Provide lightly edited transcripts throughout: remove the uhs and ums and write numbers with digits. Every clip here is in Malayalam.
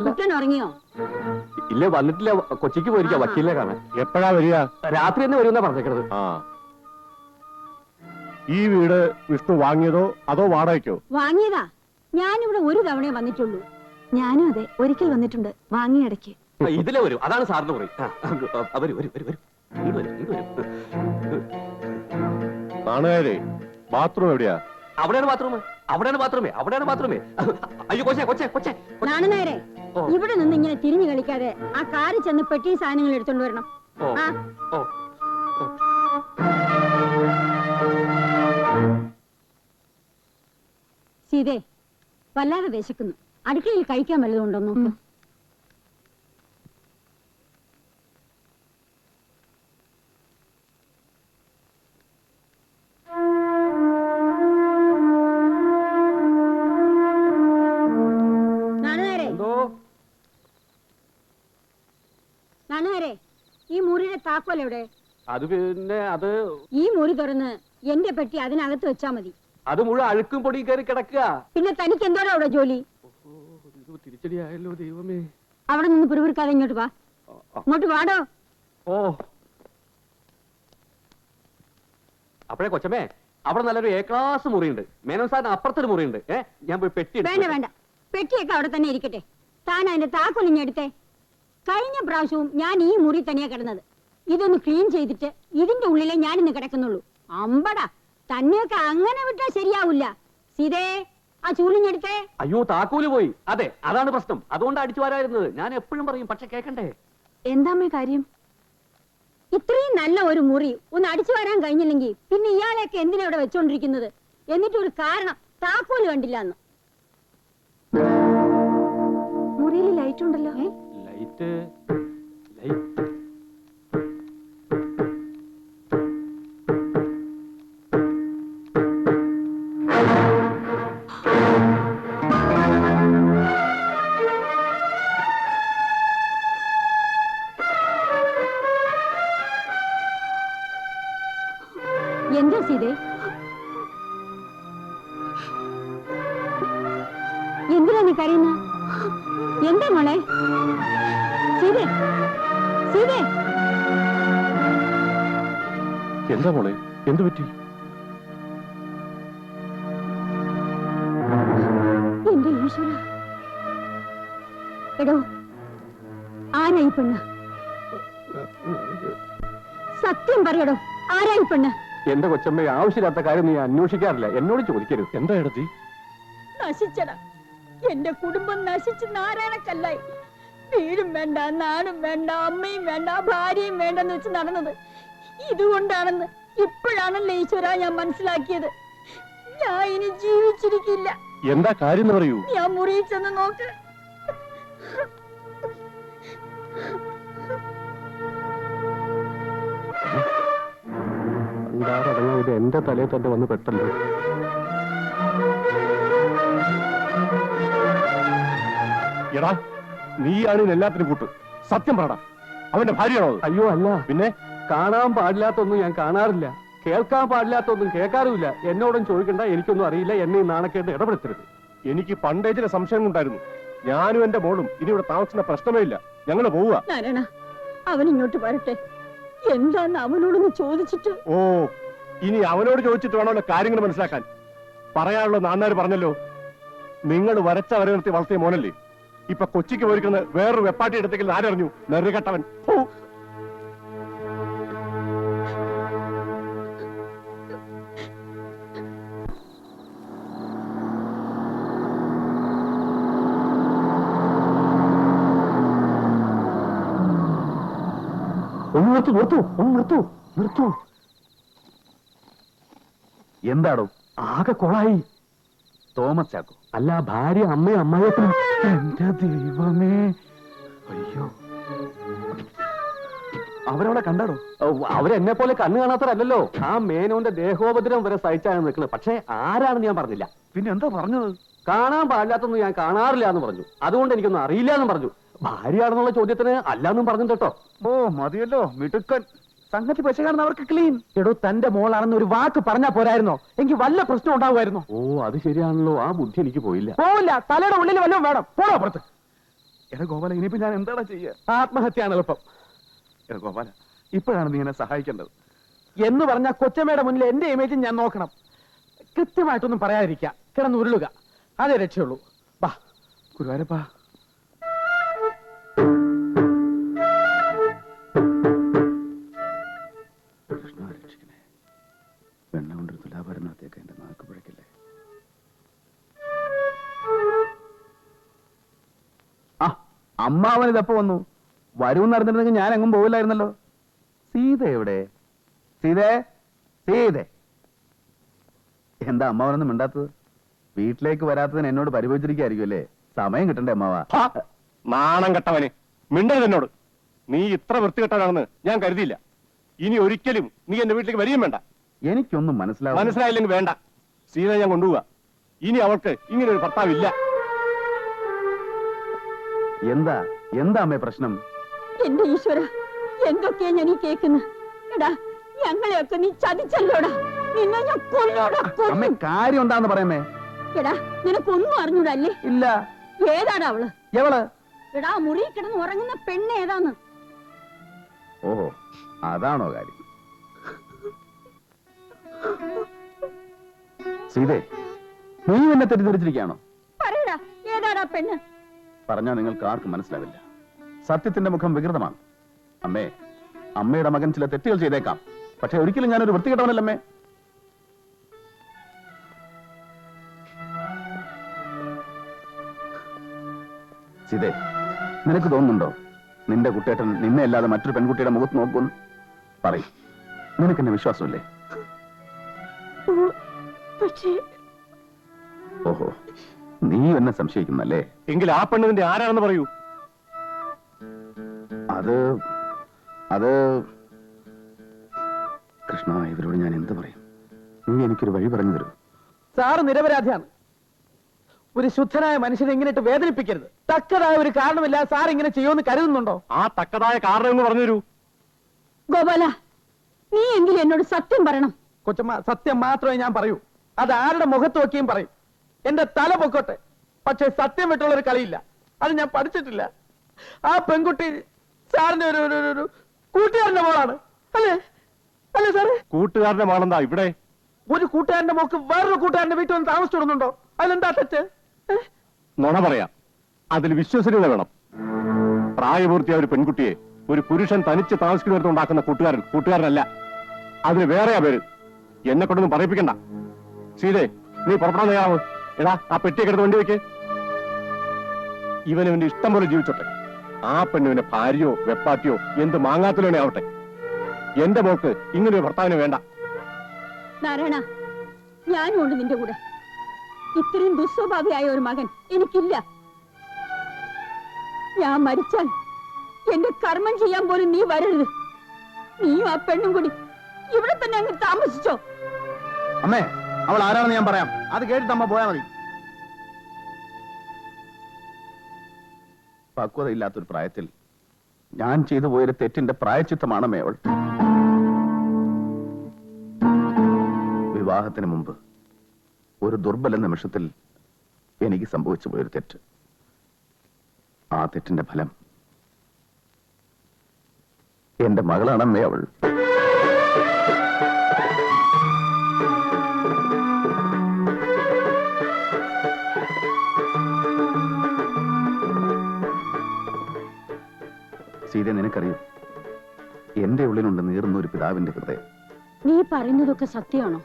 ഉറങ്ങിയോ? ഇല്ല, വന്നിട്ടില്ല. കൊച്ചിക്ക് പോയിരിക്കാ വക്കീലിനെ കാണാൻ. എപ്പോഴാ വരിക? രാത്രി തന്നെ വരുമെന്നാ പറഞ്ഞേക്കണത്. ഈ വീട് വിഷ്ണു വാങ്ങിയതോ അതോ വാടകയ്ക്കോ? വാങ്ങിയതാ. ഞാനിവിടെ ഒരു തവണയെ വന്നിട്ടുള്ളൂ. ഞാനും അതെ, ഒരിക്കൽ വന്നിട്ടുണ്ട്, വാങ്ങിയ ഇടയ്ക്ക്. ഇതിലെ വരും, അതാണ് സാറിന് പറയും. കാണുകാരെ, ബാത്റൂം എവിടെയാ? അവിടെയാണ് ബാത്റൂം, അവിടെയാണ് ബാത്റൂമേ, അവിടെയാണ് ബാത്റൂമേ. അയ്യോ കൊച്ചേ കൊച്ചേ കൊച്ചേ. നാണനേരെ, ഇവിടെ നിന്ന് ഇങ്ങനെ തിരിഞ്ഞു കളിക്കാതെ ആ കാറിൽ ചെന്ന് പെട്ടി സാധനങ്ങൾ എടുത്തോണ്ട് വരണം. സീതേ, വല്ലാതെ വിശക്കുന്നു. അടുക്കളയിൽ കഴിക്കാൻ വല്ലതും ഉണ്ടോ നോക്ക്. നാണുകാരെ, ഈ മുറിയുടെ താക്കോൽ എവിടെ? അത് പിന്നെ അത് ഈ മുറി തുറന്ന് എന്റെ പെട്ടി അതിനകത്ത് വെച്ചാ മതി. അത് മുഴുവൻ അഴുക്കും പൊടിയും കയറി കിടക്കുക. പിന്നെ തനിക്ക് എന്തോടാ അവിടെ ജോലി? തിരിച്ചടിയായല്ലോ ദൈവമേ. അവിടെ നിന്ന് പിറുപിറുക്കാതെ ഇങ്ങോട്ട് വാ. ഇങ്ങോട്ട് വാടോ. ഓ, അപ്പഴേ കൊച്ചമ്മേ, അവിടെ നല്ലൊരു എ ക്ലാസ് മുറിയുണ്ട്. മേനോൻ സാറിന് അപ്പുറത്തൊരു മുറിയുണ്ട്. ഞാൻ പോയി പെട്ടി. വേണ്ട വേണ്ട, പെട്ടിയൊക്കെ അവിടെ തന്നെ ഇരിക്കട്ടെ. താൻ അതിന്റെ താക്കോൽ ഇഞ്ഞെടുത്തേ. കഴിഞ്ഞ പ്രാവശ്യവും ഞാൻ ഈ മുറി തന്നെയാ കിടന്നത്. ഇതൊന്ന് ക്ലീൻ ചെയ്തിട്ട് ഇതിന്റെ ഉള്ളിലേ ഞാൻ ഇന്ന് കിടക്കുന്നുള്ളൂ. അമ്പടാ, തന്നെയൊക്കെ അങ്ങനെ വിട്ടാ ശരിയാവില്ല. സീതേ, ആ ചൂലിഞ്ഞെടുത്തേ. അയ്യോ, താക്കോല് പോയി. അതെ, അതാണ് പ്രശ്നം. അതുകൊണ്ട് അടിച്ചു വരായിരുന്നത്. ഞാൻ എപ്പോഴും പറയും, പക്ഷെ കേക്കണ്ടേ. എന്താമ്മേ കാര്യം? ഇത്രയും നല്ല ഒരു മുറി ഒന്ന് അടിച്ചു വരാൻ കഴിഞ്ഞില്ലെങ്കിൽ പിന്നെ ഇയാളെയൊക്കെ എന്തിനാ ഇവിടെ വെച്ചോണ്ടിരിക്കുന്നത്? എന്നിട്ടൊരു കാരണം, താക്കോല് കണ്ടില്ല എന്ന്. മുറിയിൽ ലൈറ്റ് ഉണ്ടല്ലോ. ലൈറ്റ് എന്താ സീതേ? എന്തിനാ നീ കരയുന്ന? എന്താ മോളെ? സീതേ, സീതേ. എന്താ മോളെ, എന്തു പറ്റി? എന്റെ ഈശ്വര, എടോ, ആരായി പെണ്ണ്? സത്യം പറയടോ, ആരായി പെണ്ണ്? എന്റെ കൊച്ചമ്മ, ആവശ്യമില്ലാത്ത കാര്യം നീ അന്വേഷിക്കാറില്ല. എന്നോട് ചോദിക്കരുത്. എന്താ എടത്തി? നശിച്ചട, എന്റെ കുടുംബം നശിച്ച് നാരായണക്കല്ലായി. വീടും വേണ്ട, നാടും വേണ്ട, അമ്മയും വേണ്ട, ഭാര്യയും വേണ്ടെന്ന് വെച്ച് നടന്നത് ഇതുകൊണ്ടാണെന്ന് ഇപ്പോഴാണല്ലോ ഈശ്വര ഞാൻ മനസ്സിലാക്കിയത്. ഞാൻ ഇനി ജീവിച്ചിരിക്കില്ല. എന്താ കാര്യം എന്ന് പറയൂ. ഞാൻ മുറിയിൽ ചെന്ന് നോക്ക്. ഇത് എന്റെ തലയിൽ തന്നെ വന്ന് പെട്ടല്ലോ. എടാ, നീയാണ് എല്ലാത്തിനും കൂട്ട്. സത്യം പറടാ, അവന്റെ ഭാര്യയാണോ? അയ്യോ അല്ല. പിന്നെ കാണാൻ പാടില്ലാത്തൊന്നും ഞാൻ കാണാറില്ല, കേൾക്കാൻ പാടില്ലാത്തൊന്നും കേൾക്കാറുമില്ല. എന്നോടും ചോദിക്കണ്ട, എനിക്കൊന്നും അറിയില്ല. എന്നെ ഈ നാണക്കേട്ട് ഇടപെടുത്തരുത്. എനിക്ക് പണ്ടേ ചില സംശയം ഉണ്ടായിരുന്നു. ഞാനും എന്റെ മോളും ഇനി ഇവിടെ താമസിക്കുന്ന പ്രശ്നമേ ഇല്ല. ഞങ്ങള് പോവുക. നാരായണ, അവൻ ഇങ്ങോട്ട് വരട്ടെ. എന്താന്ന് അവനോടൊന്ന് ചോദിച്ചിട്ട്. ഓ, ഇനി അവനോട് ചോദിച്ചിട്ട് വേണമല്ലോ കാര്യങ്ങൾ മനസ്സിലാക്കാൻ. പറയാനുള്ള നാന്നാര് പറഞ്ഞല്ലോ, നിങ്ങൾ വരച്ച വരെ നിർത്തി വളർത്തിയ മോനല്ലേ. ഇപ്പൊ കൊച്ചിക്ക് പോയിരിക്കുന്നത് വേറൊരു വെപ്പാട്ടി എടുത്തെങ്കിൽ ആരറിഞ്ഞു? നെറുകെട്ടവൻ. നിർത്തൂ. എന്താടോ ആകെ കൊളായി? തോമസ് ചാക്കോ അല്ല, ഭാര്യ, അമ്മയും അമ്മായിയപ്പനും. എന്റെ ദൈവമേ, അയ്യോ. അവരവിടെ കണ്ടാടോ? അവരെന്നെ പോലെ കണ്ണു കാണാത്തവരല്ലോ. ആ മേനോന്റെ ദേഹോപദ്രവം വരെ സഹിച്ചാണ് നിൽക്കുന്നത്. പക്ഷെ ആരാണെന്ന് ഞാൻ പറഞ്ഞില്ല. പിന്നെ എന്താ പറഞ്ഞത്? കാണാൻ പാടില്ലാത്തൊന്നും ഞാൻ കാണാറില്ല എന്ന് പറഞ്ഞു. അതുകൊണ്ട് എനിക്കൊന്നും അറിയില്ല എന്ന് പറഞ്ഞു. ഭാര്യയാണെന്നുള്ള ചോദ്യത്തിന് അല്ലാന്നും പറഞ്ഞു കേട്ടോ. ഓ മതിയല്ലോ, മിടുക്കൻ. സംഗതി പശകാണെന്ന് അവർക്ക് ക്ലീൻ. എടോ, തന്റെ മോളാണെന്ന് ഒരു വാക്ക് പറഞ്ഞാ പോരായിരുന്നോ? എനിക്ക് വല്ല പ്രശ്നം ഉണ്ടാവുമായിരുന്നോ? ഓ, അത് ശരിയാണല്ലോ. ആ ബുദ്ധി എനിക്ക് പോയില്ല. പോവില്ല, തലയുടെ ഉള്ളിൽ വല്ലതും വേണം. പോണോ പുറത്ത്. എടാ ഗോപാല, ഇനിയിപ്പോ ഞാൻ എന്താടാ ചെയ്യുക? ആത്മഹത്യയാണ് എളുപ്പം. എടാ ഗോപാല, ഇപ്പോഴാണ് നീ എന്നെ സഹായിക്കേണ്ടത്. എന്ന് പറഞ്ഞാൽ കൊച്ചമ്മയുടെ മുന്നിൽ എന്റെ ഇമേജ് ഞാൻ നോക്കണം. കൃത്യമായിട്ടൊന്നും പറയാതിരിക്കുക, കിടന്നുരുളുക, അതേ രക്ഷയുള്ളൂ. വാ ഗുരുവായൂരപ്പാ. കൃഷ്ണ രക്ഷിക്കണേ. വെണ്ണ കൊണ്ടൊരു തുലാഭാരം നടത്തിയൊക്കെ എന്റെ നാക്ക് പിഴക്കില്ലേ. ആ, അമ്മാവൻ ഇതപ്പോ വന്നു. വരുമെന്ന് അറിഞ്ഞിരുന്നെങ്കിൽ ഞാൻ എങ്ങും പോവില്ലായിരുന്നല്ലോ. സീത എവിടെ? സീതേ, സീതേ, എന്താ അമ്മാവനൊന്നും മിണ്ടാത്തത്? വീട്ടിലേക്ക് വരാത്തതിന് എന്നോട് പരിഭവിച്ചിരിക്കായിരിക്കും അല്ലേ? സമയം കിട്ടണ്ടേ അമ്മാവ? നാണം കെട്ടവന് മിണ്ടരുത് എന്നോട്. നീ ഇത്ര വൃത്തികെട്ടവനാണെന്ന് ഞാൻ കരുതിയില്ല. ഇനി ഒരിക്കലും നീ എന്റെ വീട്ടിലേക്ക് വരികയും വേണ്ട. എനിക്കൊന്നും മനസ്സിലായില്ലെങ്കിൽ വേണ്ട. സീത ഞാൻ കൊണ്ടുപോവാ. ഇനി അവൾക്ക് ഇങ്ങനെ ഒരു ഭർത്താവില്ല. എന്താ എന്താ അമ്മേ പ്രശ്നം? എന്റെ ഈശ്വര, എന്തൊക്കെയാ ഞാൻ ഈ കേൾക്കുന്നത്? എടാ, ഞങ്ങളെയൊക്കെ നീ ചതിച്ചല്ലോടാ. നിന്നെ ഞാൻ കൊല്ലോടാ, അമ്മേ കൊല്ലും. കാര്യം എന്താന്ന് പറയമ്മേ. എടാ, നിനക്കൊന്നും അറിഞ്ഞൂടല്ലേ? ഇല്ല. ഏതാടാ അവള്? എവള്? എടാ, മുറി കിടന്ന് ഉറങ്ങുന്ന പെണ്ണ് ഏതാന്ന്? ഓഹോ, അതാണോ കാര്യം? സീതേ, നീ എന്നെ തെറ്റിദ്ധരിച്ചിരിക്കുകയാണോ? പറയടാ, ഏതാടാ പെണ്ണ്? പറഞ്ഞാൽ നിങ്ങൾക്ക് ആർക്കും മനസ്സിലാവില്ല. സത്യത്തിന്റെ മുഖം വികൃതമാണ്. അമ്മേ, അമ്മയുടെ മകൻ ചില തെറ്റുകൾ ചെയ്തേക്കാം, പക്ഷെ ഒരിക്കലും ഞാനൊരു വൃത്തികെട്ടവനല്ലമ്മേ. സീതേ, നിനക്ക് തോന്നുന്നുണ്ടോ നിന്റെ കുട്ടേട്ടൻ നിന്നെ അല്ലാതെ മറ്റൊരു പെൺകുട്ടിയുടെ മുഖത്ത് നോക്കുമെന്ന്? പറയും. നിനക്കെന്നെ വിശ്വാസമില്ലേ? ഓഹോ, നീ എന്നെ സംശയിക്കുന്നല്ലേ? എങ്കിൽ ആ പെണ്ണിന്റെ ആരാണെന്ന് പറയൂ. അത് അത് കൃഷ്ണ, ഇവരോട് ഞാൻ എന്ത് പറയും? നീ എനിക്കൊരു വഴി പറഞ്ഞു തരൂ. സാറ് നിരപരാധിയാണ്. ഒരു ശുദ്ധനായ മനുഷ്യനെ ഇങ്ങനെ വേദനിപ്പിക്കരുത്. തക്കതായ ഒരു കാരണമില്ല സാർ ഇങ്ങനെ ചെയ്യുമെന്ന് കരുതുന്നുണ്ടോ? ആ തക്കതായ കാരണം എന്ന് പറഞ്ഞു തരൂ. ഗോപാല, നീ എങ്കിലും എന്നോട് സത്യം പറയണം. കൊച്ചമ്മ, സത്യം മാത്രമേ ഞാൻ പറയൂ. അത് ആരുടെ മുഖത്ത് നോക്കിയും പറയും. എന്റെ തല പൊക്കോട്ടെ, പക്ഷെ സത്യം വിട്ടുള്ള ഒരു കളിയില്ല. അത് ഞാൻ പഠിച്ചിട്ടില്ല. ആ പെൺകുട്ടി സാറിന്റെ ഒരു കൂട്ടുകാരന്റെ മോളാണ്, അല്ലേ? അല്ലേ സാറേ? കൂട്ടുകാരന്റെ മോളെന്താ ഇവിടെ? ഒരു കൂട്ടുകാരന്റെ മോക്ക് വേറൊരു കൂട്ടുകാരന്റെ വീട്ടിൽ വന്ന് താമസിച്ചിടുന്നുണ്ടോ? അതിലെന്താ തെറ്റ്? നുണ പറയാം. അതിൽ വിശ്വസനീയത വേണം. പ്രായപൂർത്തിയായ ഒരു പെൺകുട്ടിയെ ഒരു പുരുഷൻ തനിച്ച് താമസിക്കുന്നിടത്ത് ഉണ്ടാക്കുന്ന കൂട്ടുകാരനല്ല. അതിന് വേറെയാ പേര്. എന്നെ കൊണ്ടൊന്നും പറയിപ്പിക്കണ്ട. സീതേ, നീ പുറപ്പെടാൻ തയ്യാറാവ്. എടാ, ആ പെട്ടിയൊക്കെ എടുത്ത് വണ്ടി വെക്ക്. ഇവനവന്റെ ഇഷ്ടം പോലെ ജീവിച്ചോട്ടെ. ആ പെണ്ണുവിന്റെ ഭാര്യയോ വെപ്പാട്ടിയോ എന്ത് മാങ്ങാത്തിലോനെ ആവട്ടെ. എന്റെ മോൾക്ക് ഇങ്ങനെ ഒരു ഭർത്താവിന് വേണ്ട. നാരായണ, ഞാനും ഉണ്ട് നിന്റെ കൂടെ. ഇത്രയും ദുസ്വഭാവിയായ ഒരു മകൻ എനിക്കില്ല. ഞാൻ മരിച്ചാൽ എന്റെ കർമ്മം ചെയ്യാൻ പോലും നീ വരരുത്. നീയും ആ പെണ്ണും കൂടി ഇവിടെ തന്നെ അങ്ങ് താമസിച്ചോ. അമ്മേ, അവൾ ആരാണെന്ന് ഞാൻ പറയാം. അത് കേട്ടിട്ട് അമ്മ പോയാ മതി. പക്വതയില്ലാത്തൊരു പ്രായത്തിൽ ഞാൻ ചെയ്തു പോയൊരു തെറ്റിന്റെ പ്രായച്ചിത്തമാണമ്മേ അവൾ. വിവാഹത്തിന് മുമ്പ് ഒരു ദുർബല നിമിഷത്തിൽ എനിക്ക് സംഭവിച്ചു പോയൊരു തെറ്റ്. ആ തെറ്റിന്റെ ഫലം എന്റെ മകളാണമ്മേ അവൾ. സീത, നിനക്കറിയോ, എന്റെ ഉള്ളിലുണ്ട് നീറുന്ന ഒരു പിതാവിന്റെ ഹൃദയം. നീ പറയുന്നതൊക്കെ സത്യമാണോ?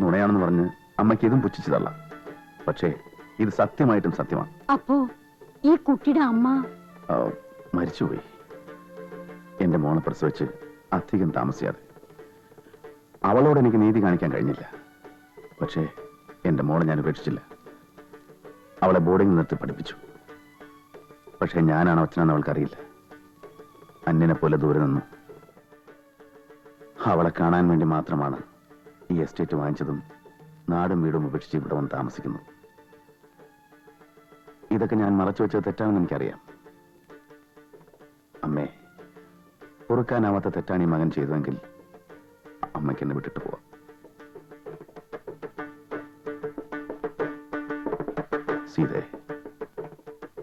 നുണയാണെന്ന് പറഞ്ഞ് അമ്മയ്ക്ക് ഇതും പുച്ഛിച്ചു തള്ളാം. പക്ഷേ ഇത് സത്യമായിട്ടും സത്യമാണ്. അപ്പോ ഈ കുട്ടിയുടെ അമ്മ മരിച്ചുപോയി. എന്റെ മോളെ പ്രസവിച്ച് അധികം താമസിയാതെ. അവളോട് എനിക്ക് നീതി കാണിക്കാൻ കഴിഞ്ഞില്ല. പക്ഷേ എന്റെ മോളെ ഞാൻ ഉപേക്ഷിച്ചില്ല. അവളെ ബോർഡിംഗ് നിർത്തി പഠിപ്പിച്ചു. പക്ഷേ ഞാനാണ് അച്ഛനാണെന്ന് അവൾക്കറിയില്ല. അന്യനെ പോലെ ദൂരെ നിന്നു അവളെ കാണാൻ വേണ്ടി മാത്രമാണ് ഈ എസ്റ്റേറ്റ് വാങ്ങിച്ചതും നാടും വീടും ഉപേക്ഷിച്ച് ഇവിടെ വന്ന് താമസിക്കുന്നു. ഇതൊക്കെ ഞാൻ മറച്ചു വെച്ചത് തെറ്റാണെന്ന് എനിക്കറിയാം. അമ്മേ, പൊറുക്കാനാവാത്ത തെറ്റാണ് ഈ മകൻ ചെയ്തതെങ്കിൽ അമ്മയ്ക്ക് എന്നെ വിട്ടിട്ട് പോവാം. സീതേ,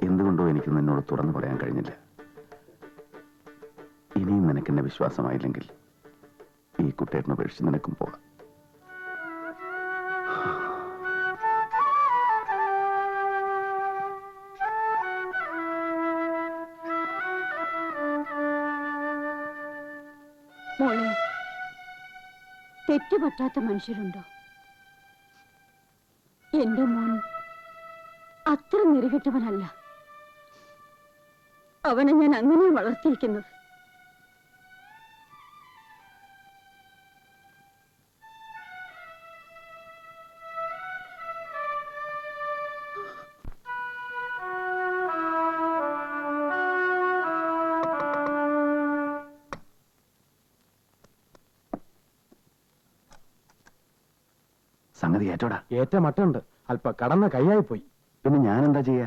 എന്തുകൊണ്ടോ എനിക്ക് നിന്നോട് തുറന്നു പറയാൻ കഴിഞ്ഞില്ല. ഇനിയും നിനക്കെന്നെ വിശ്വാസമായില്ലെങ്കിൽ ഈ കുട്ടേട്ടനെ ഉപേക്ഷിച്ച് നിനക്കും പോകാം. മോളെ, തെറ്റുപറ്റാത്ത മനുഷ്യരുണ്ടോ? എന്റെ മോൻ അത്ര നെറുകെട്ടവനല്ല. അവനെ ഞാൻ അങ്ങനെ വളർത്തിയിരിക്കുന്നത്. സംഗതി ഏറ്റോടാ. ഏറ്റ മട്ടുണ്ട്. അല്പ കടന്ന കൈയായി പോയി. പിന്നെ ഞാൻ എന്താ ചെയ്യാ?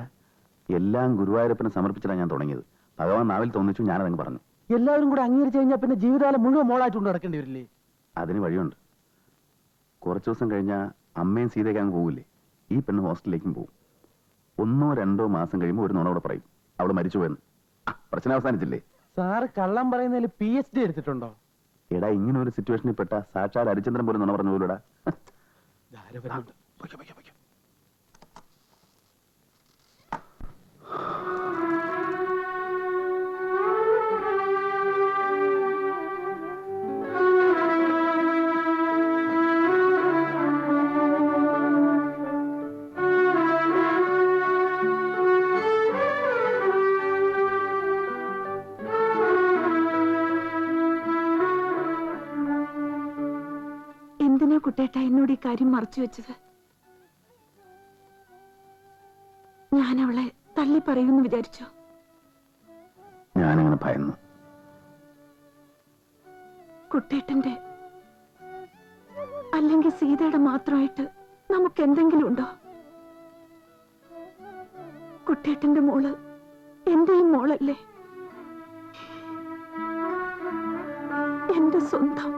എല്ലാം ഗുരുവായൂരപ്പന് സമർപ്പിച്ചിട്ടാണ് ഞാൻ തുടങ്ങിയത്. ഭഗവാൻ നാവിൽ തോന്നിച്ചു, ഞാനതങ്ങ് പറഞ്ഞു. എല്ലാവരും കൂടെ അംഗീകരിച്ചു കഴിഞ്ഞാൽ പിന്നെ ജീവിതകാലം മുഴുവൻ മോളായിട്ടുണ്ട് നടക്കേണ്ടി വരില്ലേ? അതിന് വഴിയുണ്ട്. കുറച്ചു ദിവസം കഴിഞ്ഞാൽ അമ്മയും സീതയ്ക്ക് അങ്ങ് പോകില്ലേ, ഈ പെണ്ണ് ഹോസ്റ്റലിലേക്കും പോകും. 1 or 2 മാസം കഴിയുമ്പോൾ ഒരു നുണയോടെ പറയും അവള് മരിച്ചുപോയെന്ന്. പ്രശ്നം അവസാനിച്ചില്ലേ? സാറ് കള്ളം പറയുന്നതിൽ PhD എടുത്തിട്ടുണ്ടോ? എടാ, ഇങ്ങനെ ഒരു സിറ്റുവേഷനിൽ പെട്ട സാക്ഷാൽ ഹരിചന്ദ്രൻ പോലും നുണ പറഞ്ഞു പോലൂടാ. എന്തിനാ കുട്ടേട്ട എന്നോട് ഈ കാര്യം മറച്ചു വെച്ചത്? ഞാൻ അവളെ തള്ളി പറയുമെന്ന് വിചാരിച്ചോ? ഞാനങ്ങനെ ഭയന്നു. കുട്ടേട്ടന്റെ അല്ലെങ്കിൽ സീതയുടെ മാത്രമായിട്ട് നമുക്ക് എന്തെങ്കിലും ഉണ്ടോ? കുട്ടേട്ടന്റെ മോള് എന്റെയും മോളല്ലേ, എന്റെ സ്വന്തം.